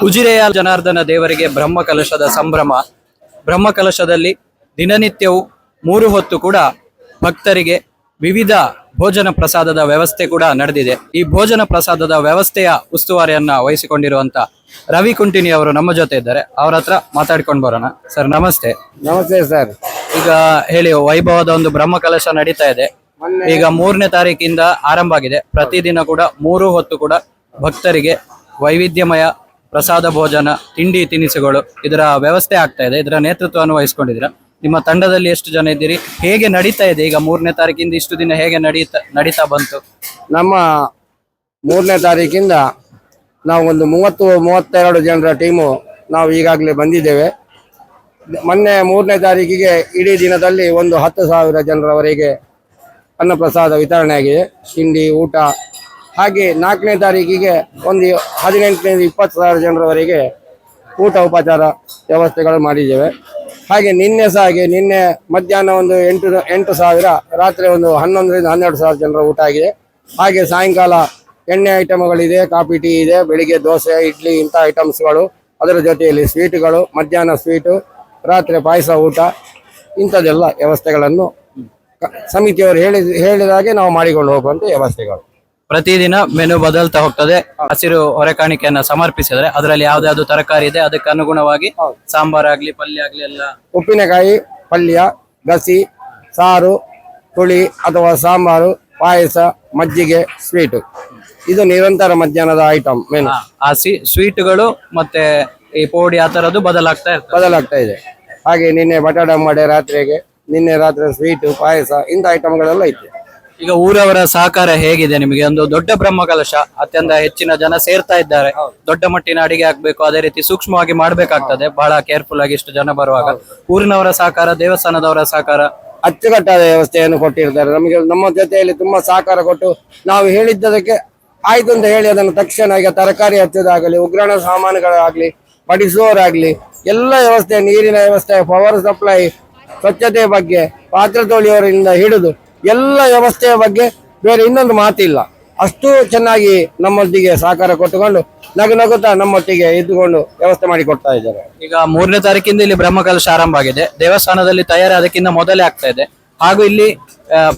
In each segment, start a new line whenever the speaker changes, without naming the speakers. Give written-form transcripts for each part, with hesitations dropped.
ಉಜಿರೆಯ ಜನಾರ್ದನ ದೇವರಿಗೆ ಬ್ರಹ್ಮಕಲಶದ ಸಂಭ್ರಮ. ಬ್ರಹ್ಮಕಲಶದಲ್ಲಿ ದಿನನಿತ್ಯವೂ 3 ಹೊತ್ತು ಕೂಡ ಭಕ್ತರಿಗೆ ವಿವಿಧ ಭೋಜನ ಪ್ರಸಾದದ ವ್ಯವಸ್ಥೆ ಕೂಡ ನಡೆದಿದೆ. ಈ ಭೋಜನ ಪ್ರಸಾದದ ವ್ಯವಸ್ಥೆಯ ಉಸ್ತುವಾರಿಯನ್ನ ವಹಿಸಿಕೊಂಡಿರುವಂತ ರವಿ ಕುಂಟಿನಿ ಅವರು ನಮ್ಮ ಜೊತೆ ಇದ್ದಾರೆ. ಅವರ ಹತ್ರ ಮಾತಾಡ್ಕೊಂಡು ಬರೋಣ. ಸರ್ ನಮಸ್ತೆ.
ನಮಸ್ತೆ ಸರ್.
ಈಗ ಹೇಳಿ, ವೈಭವದ ಒಂದು ಬ್ರಹ್ಮಕಲಶ ನಡೀತಾ ಇದೆ. ಈಗ 3ನೇ ತಾರೀಕಿಂದ ಆರಂಭ ಆಗಿದೆ. ಪ್ರತಿದಿನ ಕೂಡ 3 ಹೊತ್ತು ಕೂಡ ಭಕ್ತರಿಗೆ ವೈವಿಧ್ಯಮಯ ಪ್ರಸಾದ ಭೋಜನ, ತಿಂಡಿ ತಿನಿಸುಗಳು ಇದರ ವ್ಯವಸ್ಥೆ ಆಗ್ತಾ ಇದೆ. ಇದರ ನೇತೃತ್ವವನ್ನು ವಹಿಸ್ಕೊಂಡಿದ್ದೀರಾ. ನಿಮ್ಮ ತಂಡದಲ್ಲಿ ಎಷ್ಟು ಜನ ಇದ್ದೀರಿ? ಹೇಗೆ ನಡೀತಾ ಇದೆ ಈಗ 3ನೇ ತಾರೀಕಿಂದ ಇಷ್ಟು ದಿನ ಹೇಗೆ ನಡೀತಾ ಬಂತು?
ನಮ್ಮ 3ನೇ ತಾರೀಕಿಂದ ನಾವು ಒಂದು 30-32 ಜನರ ಟೀಮು ನಾವು ಈಗಾಗಲೇ ಬಂದಿದ್ದೇವೆ. ಮೊನ್ನೆ 3ನೇ ತಾರೀಕಿಗೆ ಇಡೀ ದಿನದಲ್ಲಿ ಒಂದು 10,000 ಜನರವರೆಗೆ ಅನ್ನಪ್ರಸಾದ ವಿತರಣೆ ಆಗಿದೆ, ತಿಂಡಿ ಊಟ. ಹಾಗೆ 4ನೇ ತಾರೀಕಿಗೆ ಒಂದು 18,000-20,000 ಜನರವರೆಗೆ ಊಟ ಉಪಚಾರ ವ್ಯವಸ್ಥೆಗಳು ಮಾಡಿದ್ದೇವೆ. ಹಾಗೆ ನಿನ್ನೆ ಮಧ್ಯಾಹ್ನ ಒಂದು 8,000, ರಾತ್ರಿ ಒಂದು 11,000-12,000 ಜನರ ಊಟ ಆಗಿದೆ. ಹಾಗೆ ಸಾಯಂಕಾಲ ಎಣ್ಣೆ ಐಟಮ್ಗಳಿದೆ, ಕಾಫಿ ಟೀ ಇದೆ, ಬೆಳಿಗ್ಗೆ ದೋಸೆ ಇಡ್ಲಿ ಇಂಥ ಐಟಮ್ಸ್ಗಳು, ಅದರ ಜೊತೆಯಲ್ಲಿ ಸ್ವೀಟ್ಗಳು, ಮಧ್ಯಾಹ್ನ ಸ್ವೀಟು, ರಾತ್ರಿ ಪಾಯಸ ಊಟ, ಇಂಥದ್ದೆಲ್ಲ ವ್ಯವಸ್ಥೆಗಳನ್ನು ಸಮಿತಿಯವರು ಹೇಳಿದಾಗೆ ನಾವು ಮಾಡಿಕೊಂಡು ಹೋಗುವಂಥ ವ್ಯವಸ್ಥೆಗಳು.
ಪ್ರತಿದಿನ ಮೆನು ಬದಲ್ತಾ ಹೋಗ್ತದೆ. ಹಸಿರು ಹೊರೆಕಾಣಿಕೆಯನ್ನ ಸಮರ್ಪಿಸಿದ್ರೆ ಅದರಲ್ಲಿ ಯಾವ್ದಾದ್ರು ತರಕಾರಿ ಇದೆ, ಅದಕ್ಕೆ ಅನುಗುಣವಾಗಿ ಸಾಂಬಾರಾಗ್ಲಿ ಪಲ್ಯ ಆಗ್ಲಿ ಎಲ್ಲ,
ಉಪ್ಪಿನಕಾಯಿ, ಪಲ್ಯ, ಗಸಿ, ಸಾರು, ಹುಳಿ ಅಥವಾ ಸಾಂಬಾರು, ಪಾಯಸ, ಮಜ್ಜಿಗೆ, ಸ್ವೀಟು, ಇದು ನಿರಂತರ ಮಧ್ಯಾಹ್ನದ ಐಟಮ್ ಮೆನು.
ಆ ಸ್ವೀಟ್ಗಳು ಮತ್ತೆ ಈ ಪೋಡಿ ಆ ತರದ್ದು
ಬದಲಾಗ್ತಾ ಇದೆ. ಹಾಗೆ ನಿನ್ನೆ ಬಟಾಟ ಮಾಡಿ ರಾತ್ರಿಗೆ, ನಿನ್ನೆ ರಾತ್ರಿ ಸ್ವೀಟು, ಪಾಯಸ, ಇಂಥ ಐಟಮ್ಗಳೆಲ್ಲ ಇತ್ತು.
ಈಗ ಊರವರ ಸಹಕಾರ ಹೇಗಿದೆ ನಿಮಗೆ? ಒಂದು ದೊಡ್ಡ ಬ್ರಹ್ಮಕಲಶ, ಅತ್ಯಂತ ಹೆಚ್ಚಿನ ಜನ ಸೇರ್ತಾ ಇದ್ದಾರೆ. ದೊಡ್ಡ ಮಟ್ಟಿನ ಅಡಿಗೆ ಆಗ್ಬೇಕು, ಅದೇ ರೀತಿ ಸೂಕ್ಷ್ಮವಾಗಿ ಮಾಡ್ಬೇಕಾಗ್ತದೆ, ಬಹಳ ಕೇರ್ಫುಲ್ ಆಗಿ ಇಷ್ಟು ಜನ ಬರುವಾಗ. ಊರಿನವರ ಸಹಕಾರ, ದೇವಸ್ಥಾನದವರ ಸಹಕಾರ,
ಅಚ್ಚುಕಟ್ಟಾದ ವ್ಯವಸ್ಥೆಯನ್ನು ಕೊಟ್ಟಿರ್ತಾರೆ. ನಮಗೆ ನಮ್ಮ ಜೊತೆಯಲ್ಲಿ ತುಂಬಾ ಸಹಕಾರ ಕೊಟ್ಟು ನಾವು ಹೇಳಿದ್ದಕ್ಕೆ ಆಯ್ತು ಅಂತ ಹೇಳಿ ಅದನ್ನು ತಕ್ಷಣ, ಈಗ ತರಕಾರಿ ಹಚ್ಚೋದಾಗಲಿ, ಉಗ್ರಾಣ ಸಾಮಾನುಗಳಾಗ್ಲಿ, ಬಡಿಸುವವರಾಗ್ಲಿ, ಎಲ್ಲ ವ್ಯವಸ್ಥೆ, ನೀರಿನ ವ್ಯವಸ್ಥೆ, ಪವರ್ ಸಪ್ಲೈ, ಸ್ವಚ್ಛತೆ ಬಗ್ಗೆ, ಪಾತ್ರೆ ತೊಳೆಯುವವರಿಂದ ಹಿಡಿದು ಎಲ್ಲ ವ್ಯವಸ್ಥೆಯ ಬಗ್ಗೆ ಬೇರೆ ಇನ್ನೊಂದು ಮಾತಿಲ್ಲ. ಅಷ್ಟು ಚೆನ್ನಾಗಿ ನಮ್ಮೊಟ್ಟಿಗೆ ಸಹಕಾರ ಕೊಟ್ಟುಕೊಂಡು ನಗುತ್ತಾ ನಮ್ಮೊಟ್ಟಿಗೆ ಇದ್ದುಕೊಂಡು ವ್ಯವಸ್ಥೆ ಮಾಡಿ ಕೊಡ್ತಾ ಇದ್ದಾರೆ.
ಈಗ 3ನೇ ತಾರೀಕಿಂದ ಇಲ್ಲಿ ಬ್ರಹ್ಮಕಲಶ ಆರಂಭ ಆಗಿದೆ. ದೇವಸ್ಥಾನದಲ್ಲಿ ತಯಾರಿ ಅದಕ್ಕಿಂತ ಮೊದಲೇ ಆಗ್ತಾ ಇದೆ. ಹಾಗೂ ಇಲ್ಲಿ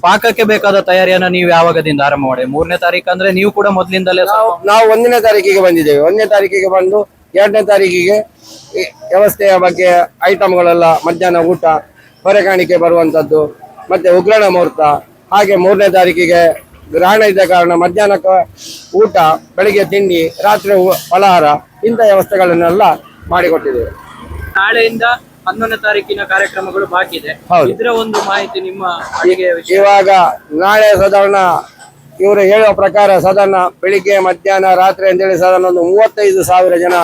ಪಾಕಕ್ಕೆ ಬೇಕಾದ ತಯಾರಿಯನ್ನ ನೀವು ಯಾವಾಗದಿಂದ ಆರಂಭ ಮಾಡಿ? 3ನೇ ತಾರೀಕು ಅಂದ್ರೆ ನೀವು ಕೂಡ ಮೊದಲಿಂದಲೇ?
ನಾವು 1ನೇ ತಾರೀಕಿಗೆ ಬಂದಿದ್ದೇವೆ. 1ನೇ ತಾರೀಕಿಗೆ ಬಂದು 2ನೇ ತಾರೀಕಿಗೆ ವ್ಯವಸ್ಥೆಯ ಬಗ್ಗೆ ಐಟಮ್ಗಳೆಲ್ಲ, ಮಧ್ಯಾಹ್ನ ಊಟ, ಹೊರೆಕಾಣಿಕೆ ಬರುವಂತದ್ದು, ಮತ್ತೆ ಉಗ್ರಾಣ ಮುಹೂರ್ತ. ಹಾಗೆ 3ನೇ ತಾರೀಕಿಗೆ ಗ್ರಹಣ ಇದ್ದ ಕಾರಣ ಮಧ್ಯಾಹ್ನಕ್ಕೆ ಊಟ, ಬೆಳಿಗ್ಗೆ ತಿಂಡಿ, ರಾತ್ರಿ ಫಲಹಾರ, ಇಂಥ ವ್ಯವಸ್ಥೆಗಳನ್ನೆಲ್ಲ ಮಾಡಿಕೊಟ್ಟಿದ್ದೇವೆ.
ನಾಳೆಯಿಂದ 11ನೇ ತಾರೀಕಿನ ಕಾರ್ಯಕ್ರಮಗಳು ಬಾಕಿ ಇದೆ. ಇದರ ಒಂದು ಮಾಹಿತಿ ನಿಮ್ಮ
ಇವಾಗ ನಾಳೆ ಸಾಧಾರಣ ಇವರು ಹೇಳುವ ಪ್ರಕಾರ ಸಾಧಾರಣ ಬೆಳಿಗ್ಗೆ ಮಧ್ಯಾಹ್ನ ರಾತ್ರಿ ಅಂತೇಳಿ ಸಾಧಾರಣ ಒಂದು 35,000 ಜನ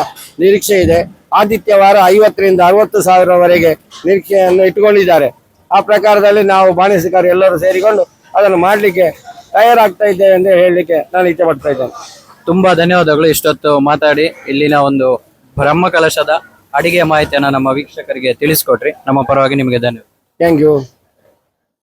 ನಿರೀಕ್ಷೆ ಇದೆ. ಆದಿತ್ಯವಾರ 50,000-60,000ವರೆಗೆ ನಿರೀಕ್ಷೆಯನ್ನು ಇಟ್ಟುಕೊಂಡಿದ್ದಾರೆ. ಆ ಪ್ರಕಾರದಲ್ಲಿ ನಾವು ಬಾಣಿಸಿಕರು ಎಲ್ಲರೂ ಸೇರಿಕೊಂಡು ಅದನ್ನು ಮಾಡಲಿಕ್ಕೆ ತಯಾರಾಗ್ತಾ ಇದ್ದೇವೆ ಎಂದು ಹೇಳಲಿಕ್ಕೆ ನಾನು ಇಚ್ಛೆ ಪಡ್ತಾ ಇದ್ದೇನೆ.
ತುಂಬಾ ಧನ್ಯವಾದಗಳು. ಇಷ್ಟೊತ್ತು ಮಾತಾಡಿ ಇಲ್ಲಿನ ಒಂದು ಬ್ರಹ್ಮಕಲಶದ ಅಡಿಗೆ ಮಾಹಿತಿಯನ್ನು ನಮ್ಮ ವೀಕ್ಷಕರಿಗೆ ತಿಳಿಸ್ಕೊಟ್ರಿ. ನಮ್ಮ ಪರವಾಗಿ ನಿಮಗೆ ಧನ್ಯವಾದ.
Thank you.